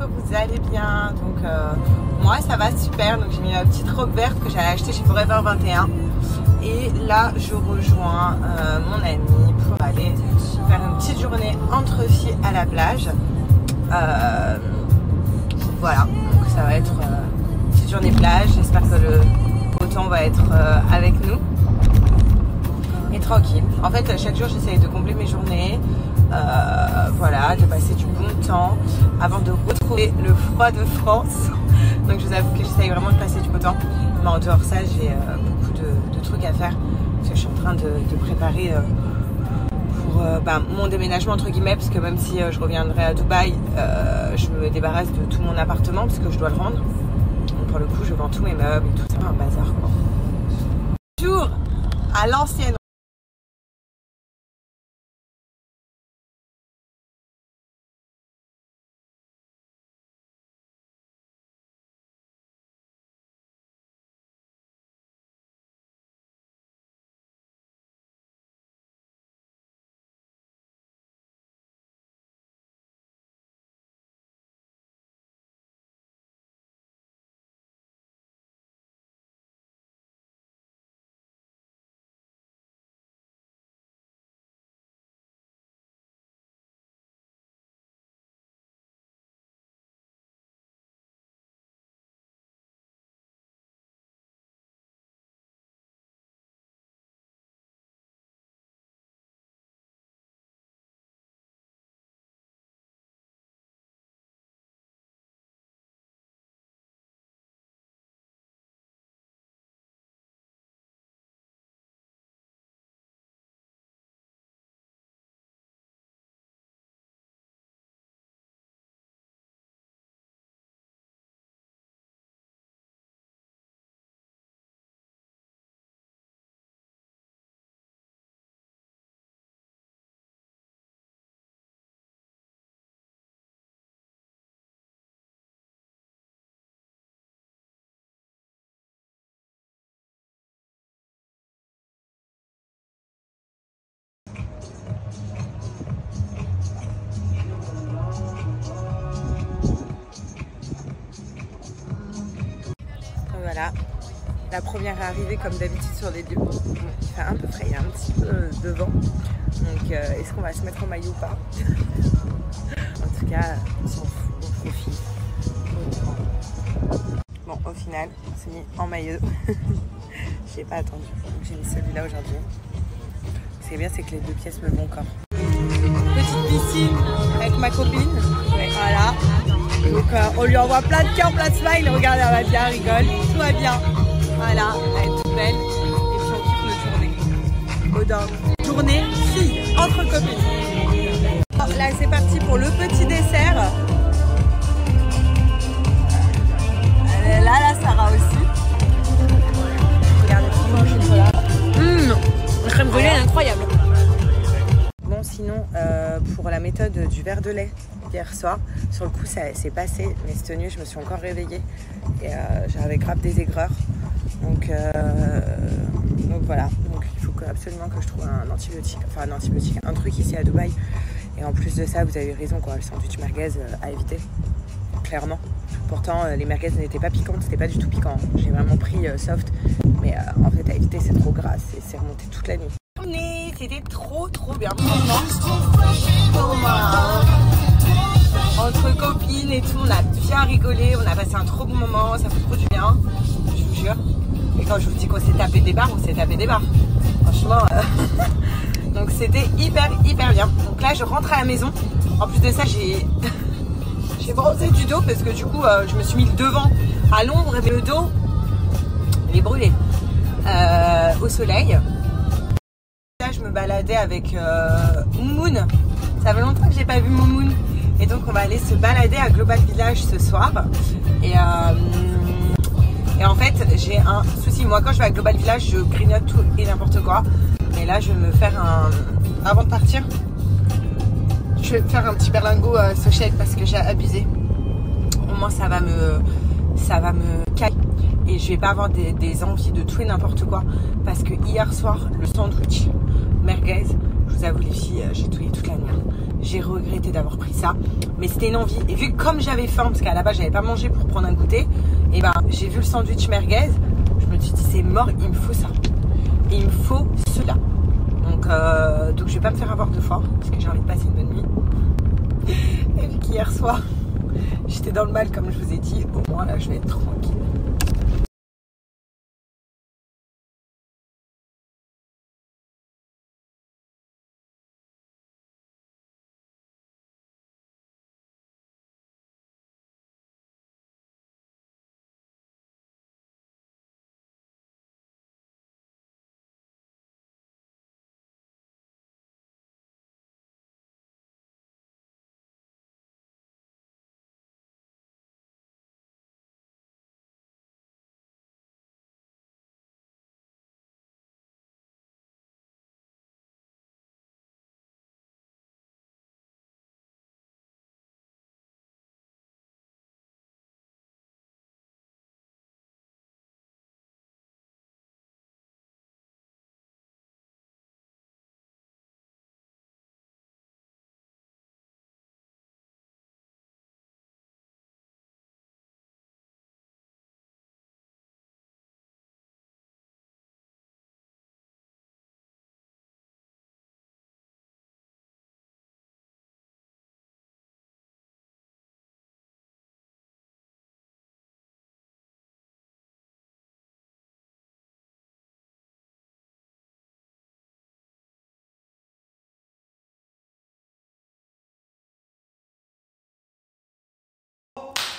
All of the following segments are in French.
que vous allez bien. Donc moi ça va super. Donc j'ai mis ma petite robe verte que j'avais achetée chez Forever 21. Et là je rejoins mon ami pour aller faire une petite journée entre filles à la plage. Voilà, donc ça va être une petite journée plage. J'espère que le beau temps va être avec nous. Et tranquille. En fait, chaque jour, j'essaye de combler mes journées, voilà, de passer du bon temps avant de retrouver le froid de France. Donc, je vous avoue que j'essaye vraiment de passer du beau temps. Mais en dehors de ça, j'ai beaucoup de trucs à faire parce que je suis en train de préparer pour mon déménagement entre guillemets, parce que même si je reviendrai à Dubaï, je me débarrasse de tout mon appartement parce que je dois le rendre. Donc, pour le coup, je vends tous mes meubles et tout ça, un bazar quoi. Toujours à l'ancienne. Voilà, la première arrivée comme d'habitude sur les lieux. Il fait un peu frais, il y a un petit peu de vent. Donc est-ce qu'on va se mettre en maillot ou pas? En tout cas, on s'en fout, on profite. Bon, au final, on s'est mis en maillot. Je n'ai pas attendu, donc j'ai mis celui-là aujourd'hui. Ce qui est bien, c'est que les 2 pièces me vont encore. Petite piscine avec ma copine. Ouais, voilà. Donc on lui envoie plein de cœurs, plein de smiles. Regardez, elle va bien, elle rigole. Tout va bien. Voilà, elle est toute belle. Et puis on kiffe notre journée. Odin. Journée fille, entre copines. Là c'est parti pour le petit dessert. Elle est là, la Sarah aussi. Regardez, tout le chocolat. La crème brûlée est incroyable. Bon, sinon, pour la méthode du verre de lait hier soir, sur le coup ça s'est passé, mais cette nuit je me suis encore réveillée et j'avais grave des aigreurs. Donc voilà, donc il faut absolument que je trouve un antibiotique, un truc ici à Dubaï. Et en plus de ça, vous avez raison quoi, le sandwich merguez à éviter, clairement. Pourtant les merguez n'étaient pas piquantes, c'était pas du tout piquant. J'ai vraiment pris soft, mais en fait à éviter, c'est trop gras, c'est remonté toute la nuit. C'était trop bien, entre copines et tout, on a bien rigolé, on a passé un trop bon moment, ça fait trop du bien, je vous jure. Et quand je vous dis qu'on s'est tapé des barres, on s'est tapé des barres. Franchement, donc c'était hyper bien. Donc là, je rentre à la maison. En plus de ça, j'ai bronzé du dos parce que du coup, je me suis mis le devant à l'ombre et le dos, il est brûlé au soleil. Là, je me baladais avec Moumoun. Ça fait longtemps que j'ai pas vu Moumoun. Et donc, on va aller se balader à Global Village ce soir. Et en fait, j'ai un souci. Moi, quand je vais à Global Village, je grignote tout et n'importe quoi. Mais là, je vais me faire avant de partir, je vais me faire un petit berlingot social parce que j'ai abusé. Au moins, ça va me caler. Et je vais pas avoir des envies de tout et n'importe quoi. Parce que hier soir, le sandwich merguez, je vous avoue les filles, j'ai touillé toute la nuit. j'ai regretté d'avoir pris ça. Mais c'était une envie. Et vu que comme j'avais faim, parce qu'à la base, j'avais pas mangé pour prendre un goûter, et ben j'ai vu le sandwich merguez. Je me suis dit, c'est mort, il me faut ça. Et il me faut cela. Donc je vais pas me faire avoir 2 fois, parce que j'ai envie de passer une bonne nuit. Et vu qu'hier soir, j'étais dans le mal, comme je vous ai dit, au moins là, je vais être tranquille.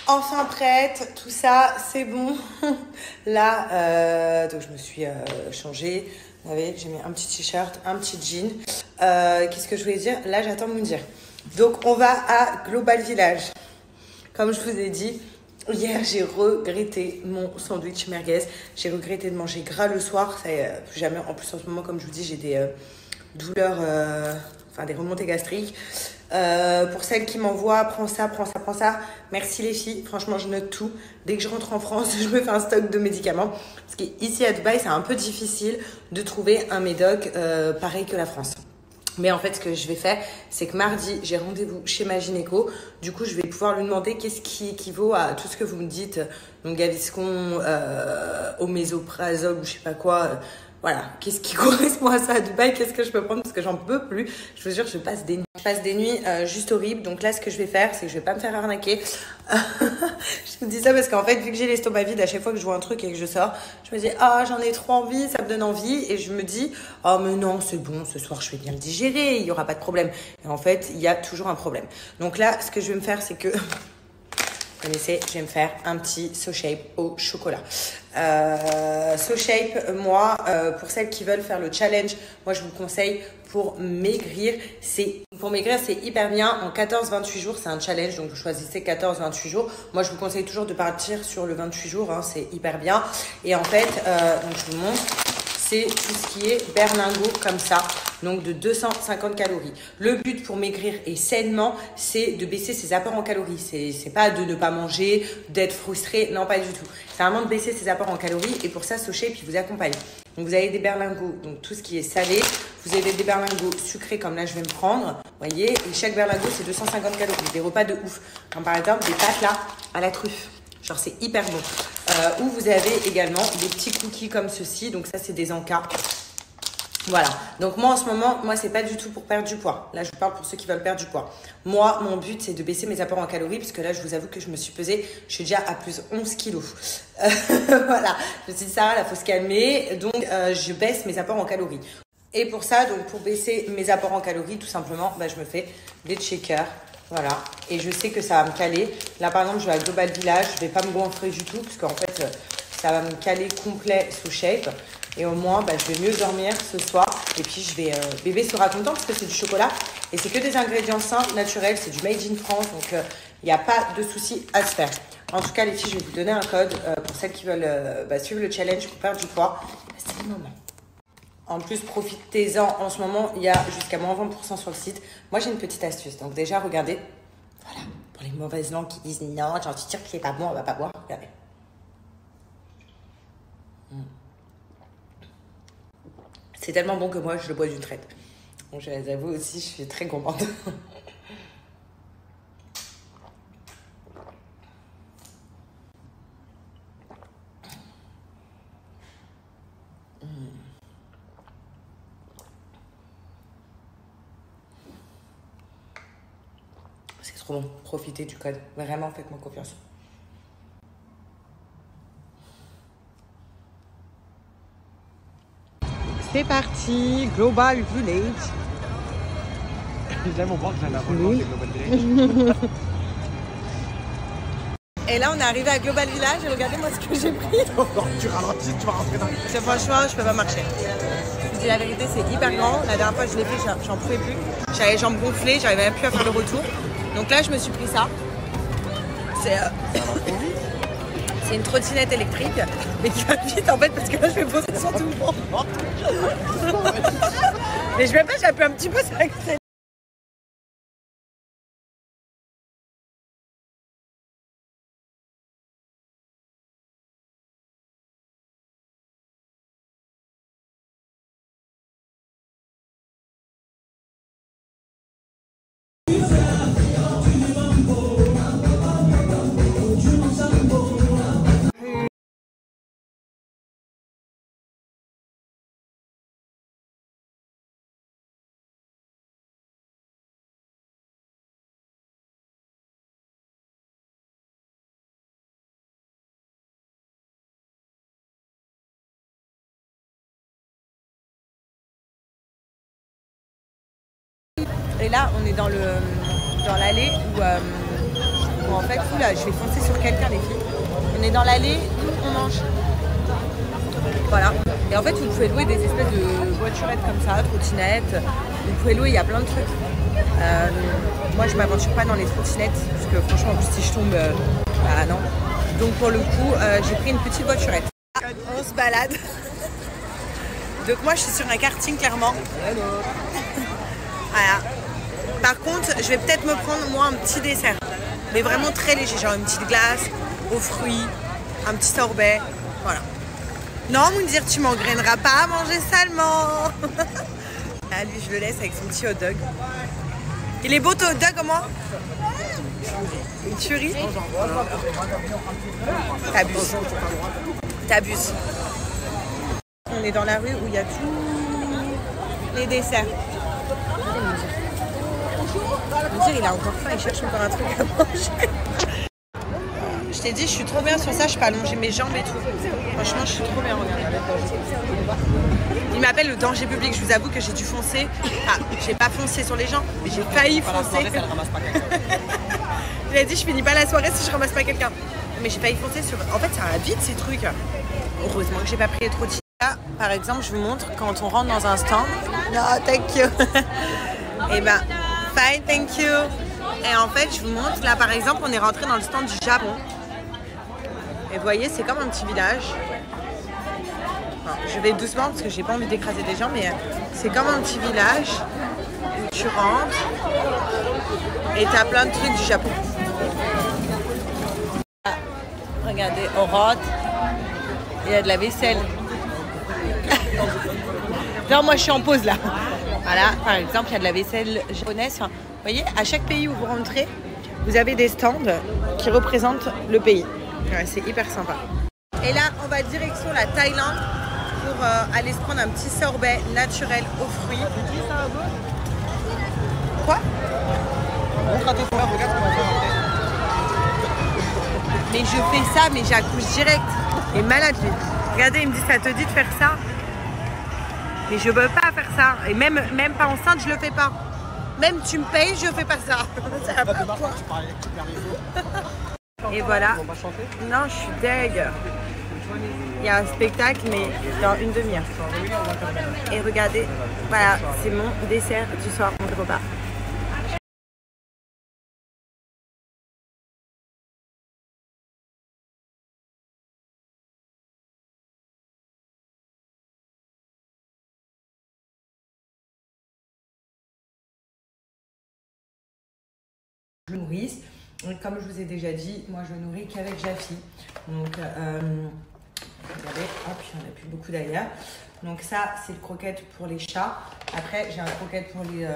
Enfin prête, tout ça, c'est bon. Là, donc je me suis changée. Vous savez, j'ai mis un petit t-shirt, un petit jean. Qu'est-ce que je voulais dire? Là, j'attends de me dire. Donc, on va à Global Village. Comme je vous ai dit, hier, j'ai regretté mon sandwich merguez. J'ai regretté de manger gras le soir. Ça, plus jamais. En plus, en ce moment, comme je vous dis, j'ai des douleurs, des remontées gastriques. Pour celles qui m'envoient, prends ça, prends ça, prends ça. Merci les filles, franchement je note tout. Dès que je rentre en France, je me fais un stock de médicaments. Parce qu'ici à Dubaï, c'est un peu difficile de trouver un médoc pareil que la France. Mais en fait, ce que je vais faire, c'est que mardi, j'ai rendez-vous chez ma gynéco. Du coup, je vais pouvoir lui demander qu'est-ce qui équivaut à tout ce que vous me dites. Donc, Gaviscon, oméprazole ou je sais pas quoi. Voilà, qu'est-ce qui correspond à ça à Dubaï? Qu'est-ce que je peux prendre? Parce que j'en peux plus. Je vous jure, je passe des nuits juste horribles. Donc là, ce que je vais faire, c'est que je vais pas me faire arnaquer. Je vous dis ça parce qu'en fait, vu que j'ai l'estomac vide, à chaque fois que je vois un truc et que je sors, je me dis, ah, j'en ai trop envie, ça me donne envie. Et je me dis, oh, mais non, c'est bon, ce soir, je vais bien le digérer, il y aura pas de problème. Et en fait, il y a toujours un problème. Donc là, ce que je vais me faire, c'est que... Vous connaissez, je vais me faire un petit So Shape au chocolat. So Shape, moi, pour celles qui veulent faire le challenge, moi je vous conseille pour maigrir. Pour maigrir, c'est hyper bien. En 14-28 jours, c'est un challenge. Donc vous choisissez 14-28 jours. Moi, je vous conseille toujours de partir sur le 28 jours. Hein, c'est hyper bien. Et en fait, donc je vous montre. C'est tout ce qui est berlingot comme ça, donc de 250 calories. Le but pour maigrir et sainement, c'est de baisser ses apports en calories. C'est pas de ne pas manger, d'être frustré, non pas du tout. C'est vraiment de baisser ses apports en calories et pour ça, So Shape, il vous accompagne. Donc vous avez des berlingots, donc tout ce qui est salé. Vous avez des berlingots sucrés comme là je vais me prendre, voyez. Et chaque berlingot c'est 250 calories, des repas de ouf. Comme par exemple des pâtes là à la truffe. Genre c'est hyper bon. Ou vous avez également des petits cookies comme ceci. Donc ça c'est des encas. Voilà. Donc moi en ce moment, moi c'est pas du tout pour perdre du poids. Là je vous parle pour ceux qui veulent perdre du poids. Moi mon but c'est de baisser mes apports en calories. Puisque là je vous avoue que je me suis pesée. Je suis déjà à plus 11 kilos. Voilà. Je me suis dit ça, là faut se calmer. Donc je baisse mes apports en calories. Et pour ça, donc pour baisser mes apports en calories, tout simplement, je me fais des shakers. Voilà, et je sais que ça va me caler. Là, par exemple, je vais à Global Village, je vais pas me gonfler du tout, parce qu'en fait, ça va me caler complet So Shape. Et au moins, je vais mieux dormir ce soir. Et puis, bébé sera content, parce que c'est du chocolat. Et c'est que des ingrédients sains, naturels, c'est du made in France. Donc, il n'y a pas de souci à se faire. En tout cas, les filles, je vais vous donner un code pour celles qui veulent suivre le challenge pour perdre du poids. C'est le moment. En plus, profitez-en. En ce moment, il y a jusqu'à moins 20% sur le site. Moi, j'ai une petite astuce. Donc déjà, regardez. Voilà. Pour les mauvaises langues qui disent non, j'ai envie de dire qu'il n'est pas bon, on ne va pas boire. Regardez. C'est tellement bon que moi, je le bois d'une traite. Donc, je vous avoue aussi, je suis très gourmande. trop bon. Profitez du code. Vraiment, faites-moi confiance. C'est parti, Global Village. J'aime au point que j'ai la Global Village. Et là, on est arrivé à Global Village et regardez-moi ce que j'ai pris. Tu ralentis, tu vas rentrer dans le... Franchement, je peux pas marcher. Je dis la vérité, c'est hyper grand. La dernière fois que je l'ai fait, j'en pouvais plus. J'avais les jambes gonflées, j'arrivais même plus à faire le retour. Donc là, je me suis pris ça. C'est une trottinette électrique, mais qui va vite en fait, parce que là, je vais poser sur tout le monde. Mais je vais pas, j'appuie un petit peu, ça accélère. Et là, on est dans l'allée où en fait, là, je vais foncer sur quelqu'un, les filles. On est dans l'allée où on mange. Voilà. Et en fait, vous pouvez louer des espèces de voiturettes comme ça, trottinettes. Vous pouvez louer, il y a plein de trucs. Moi, je m'aventure pas dans les trottinettes, parce que franchement, en plus, si je tombe, bah non. Donc pour le coup, j'ai pris une petite voiturette. On se balade. Donc moi, je suis sur un karting, clairement. Voilà. Par contre, je vais peut-être me prendre moi un petit dessert, mais vraiment très léger, genre une petite glace aux fruits, un petit sorbet, voilà. Non, Moundir, tu m'engraineras pas à manger salement. Ah, lui, je le laisse avec son petit hot dog. Il est beau ton hot dog, comment? Une tuerie. T'abuses. T'abuses. On est dans la rue où il y a tous les desserts. Moundir, il a encore faim, il cherche encore un truc à manger. Je t'ai dit, je suis trop bien sur ça, je peux allonger mes jambes et tout. Franchement, je suis trop bien, regarde. Il m'appelle le danger public, je vous avoue que j'ai dû foncer. Ah, j'ai pas foncé sur les gens, mais j'ai failli foncer. Il a dit, je finis pas la soirée si je ramasse pas quelqu'un. Mais j'ai failli foncer sur... En fait, ça va vite ces trucs. Heureusement que j'ai pas pris les trottinettes. Là, par exemple, je vous montre quand on rentre dans un stand. No, thank you. Et ben, fine, thank you. Et en fait, je vous montre, là par exemple, on est rentré dans le stand du Japon. Et vous voyez, c'est comme un petit village. Enfin, je vais doucement parce que j'ai pas envie d'écraser des gens, mais c'est comme un petit village où tu rentres et t'as plein de trucs du Japon. Ah, regardez, on rentre, il y a de la vaisselle. Non, moi je suis en pause là. Voilà, par exemple, il y a de la vaisselle japonaise. Enfin, vous voyez, à chaque pays où vous rentrez, vous avez des stands qui représentent le pays. Ouais, c'est hyper sympa. Et là, on va direction la Thaïlande pour aller se prendre un petit sorbet naturel aux fruits. Quoi? Mais je fais ça, mais j'accouche direct. Et malade, regardez, il me dit, ça te dit de faire ça? Mais je veux pas faire ça. Et même pas enceinte, je le fais pas. Même tu me payes, je fais pas ça. Ça va pas quoi. Et voilà. Non, je suis deg. Il y a un spectacle, mais dans une demi-heure. Et regardez, voilà, c'est mon dessert du soir, mon repas. Je nourris. Comme je vous ai déjà dit, moi je nourris qu'avec Jafi. Donc, regardez, hop, il n'y en a plus beaucoup d'ailleurs. Donc ça, c'est le croquette pour les chats. Après, j'ai un croquette pour les...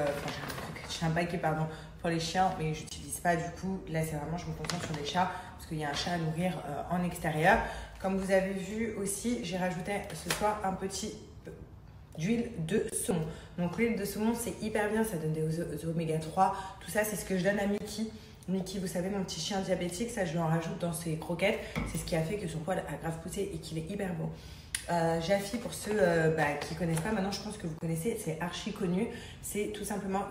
j'ai un paquet, pardon, pour les chiens, mais je n'utilise pas du coup. Là, c'est vraiment, je me concentre sur les chats parce qu'il y a un chat à nourrir en extérieur. Comme vous avez vu aussi, j'ai rajouté ce soir un petit d'huile de saumon. Donc l'huile de saumon, c'est hyper bien, ça donne des oméga 3. Tout ça, c'est ce que je donne à Mickey. Mickey, vous savez, mon petit chien diabétique, ça je lui en rajoute dans ses croquettes. C'est ce qui a fait que son poil a grave poussé et qu'il est hyper beau. Jaffi, pour ceux qui ne connaissent pas, maintenant je pense que vous connaissez, c'est archi connu. C'est tout simplement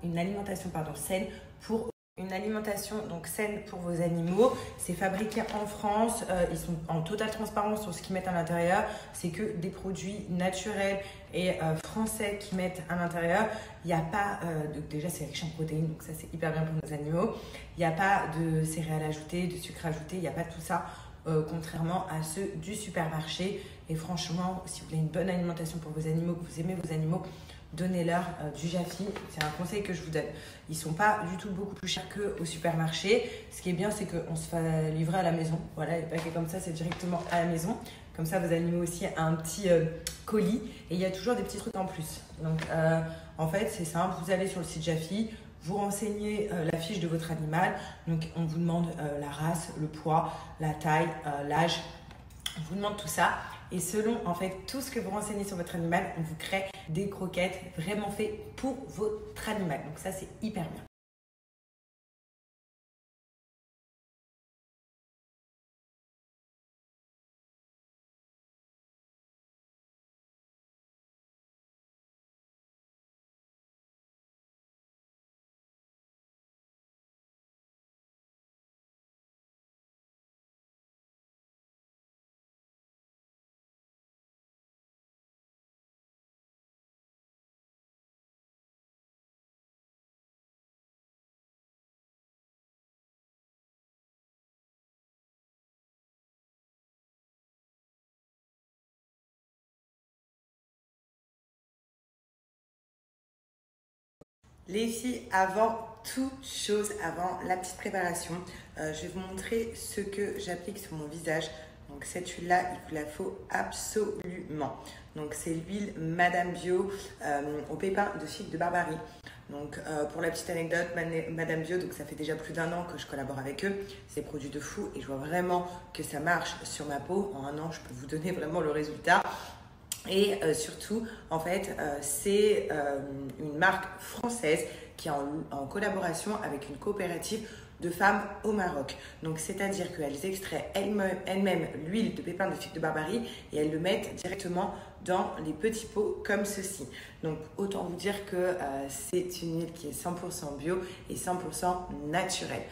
une alimentation saine pour une alimentation donc saine pour vos animaux. C'est fabriqué en France, ils sont en totale transparence sur ce qu'ils mettent à l'intérieur. C'est que des produits naturels et français qu'ils mettent à l'intérieur. Il n'y a pas, déjà c'est riche en protéines, donc ça c'est hyper bien pour nos animaux. Il n'y a pas de céréales ajoutées, de sucre ajouté, il n'y a pas tout ça. Contrairement à ceux du supermarché. Et franchement, si vous voulez une bonne alimentation pour vos animaux, que vous aimez vos animaux, donnez-leur du Jaffi. C'est un conseil que je vous donne. Ils ne sont pas du tout beaucoup plus chers qu'au supermarché. Ce qui est bien, c'est qu'on se fait livrer à la maison. Voilà, les paquets comme ça, c'est directement à la maison. Comme ça, vos animaux aussi ont un petit colis. Et il y a toujours des petits trucs en plus. Donc, en fait, c'est simple. Vous allez sur le site Jaffi. Vous renseignez la fiche de votre animal. Donc, on vous demande la race, le poids, la taille, l'âge. On vous demande tout ça. Et selon, en fait, tout ce que vous renseignez sur votre animal, on vous crée des croquettes vraiment faites pour votre animal. Donc, ça, c'est hyper bien. Les filles, avant toute chose, avant la petite préparation, je vais vous montrer ce que j'applique sur mon visage. Donc cette huile-là, il vous la faut absolument. Donc c'est l'huile Madame Bio au pépin de figue de Barbarie. Donc pour la petite anecdote, Madame Bio, donc ça fait déjà plus d'1 an que je collabore avec eux. C'est des produits de fou et je vois vraiment que ça marche sur ma peau. En 1 an, je peux vous donner vraiment le résultat. Et surtout, en fait, c'est une marque française qui est en collaboration avec une coopérative de femmes au Maroc. Donc, c'est-à-dire qu'elles extraient elles-mêmes l'huile de pépins de figue de Barbarie et elles le mettent directement dans les petits pots comme ceci. Donc, autant vous dire que c'est une huile qui est 100% bio et 100% naturelle.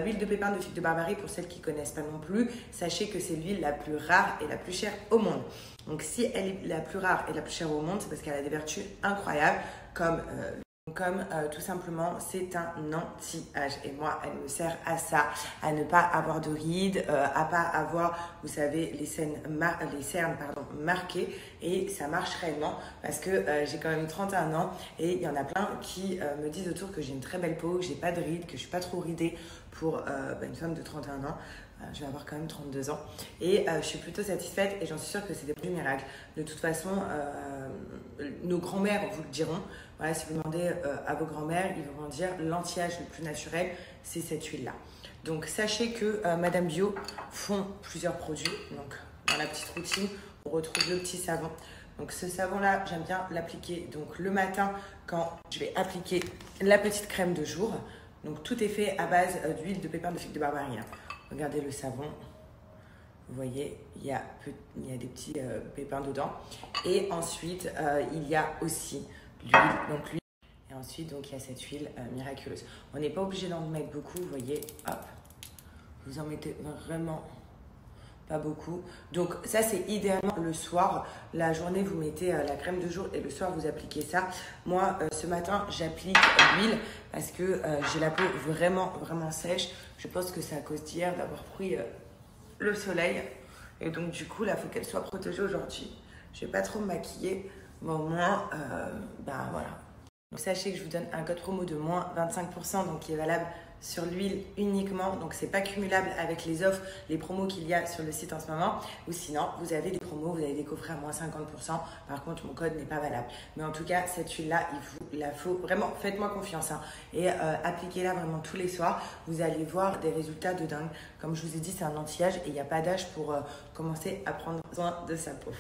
L'huile de pépins de figue de Barbarie, pour celles qui ne connaissent pas non plus, sachez que c'est l'huile la plus rare et la plus chère au monde. Donc, si elle est la plus rare et la plus chère au monde, c'est parce qu'elle a des vertus incroyables comme tout simplement, c'est un anti-âge. Et moi, elle me sert à ça, à ne pas avoir de rides, à pas avoir, vous savez, les cernes marquées. Et ça marche réellement parce que j'ai quand même 31 ans et il y en a plein qui me disent autour que j'ai une très belle peau, que j'ai pas de rides, que je suis pas trop ridée pour une femme de 31 ans. Je vais avoir quand même 32 ans et je suis plutôt satisfaite et j'en suis sûre que c'est des produits miracles. De toute façon, nos grands-mères vous le diront. Voilà, si vous demandez à vos grands-mères, ils vont dire l'anti-âge le plus naturel, c'est cette huile-là. Donc sachez que Madame Bio font plusieurs produits. Donc dans la petite routine, on retrouve le petit savon. Donc ce savon-là, j'aime bien l'appliquer donc le matin quand je vais appliquer la petite crème de jour. Donc tout est fait à base d'huile de pépins de figue de Barbarie. Regardez le savon, vous voyez, il y a des petits pépins dedans. Et ensuite, il y a aussi l'huile. Et ensuite, donc, il y a cette huile miraculeuse. On n'est pas obligé d'en mettre beaucoup, vous voyez, hop. Vous en mettez vraiment pas beaucoup. Donc ça, c'est idéalement le soir. La journée, vous mettez la crème de jour et le soir, vous appliquez ça. Moi, ce matin, j'applique l'huile parce que j'ai la peau vraiment, vraiment sèche. Je pense que c'est à cause d'hier d'avoir pris le soleil. Et donc, du coup, là, il faut qu'elle soit protégée aujourd'hui. Je ne vais pas trop me maquiller, mais au moins, voilà. Donc, sachez que je vous donne un code promo de moins 25%, donc qui est valable sur l'huile uniquement. Donc, c'est pas cumulable avec les offres, les promos qu'il y a sur le site en ce moment. Ou sinon, vous avez des promos, vous avez des coffrets à moins 50%. Par contre, mon code n'est pas valable. Mais en tout cas, cette huile-là, il vous la faut vraiment. Faites-moi confiance. Et appliquez-la vraiment tous les soirs. Vous allez voir des résultats de dingue. Comme je vous ai dit, c'est un anti-âge et il n'y a pas d'âge pour commencer à prendre soin de sa peau.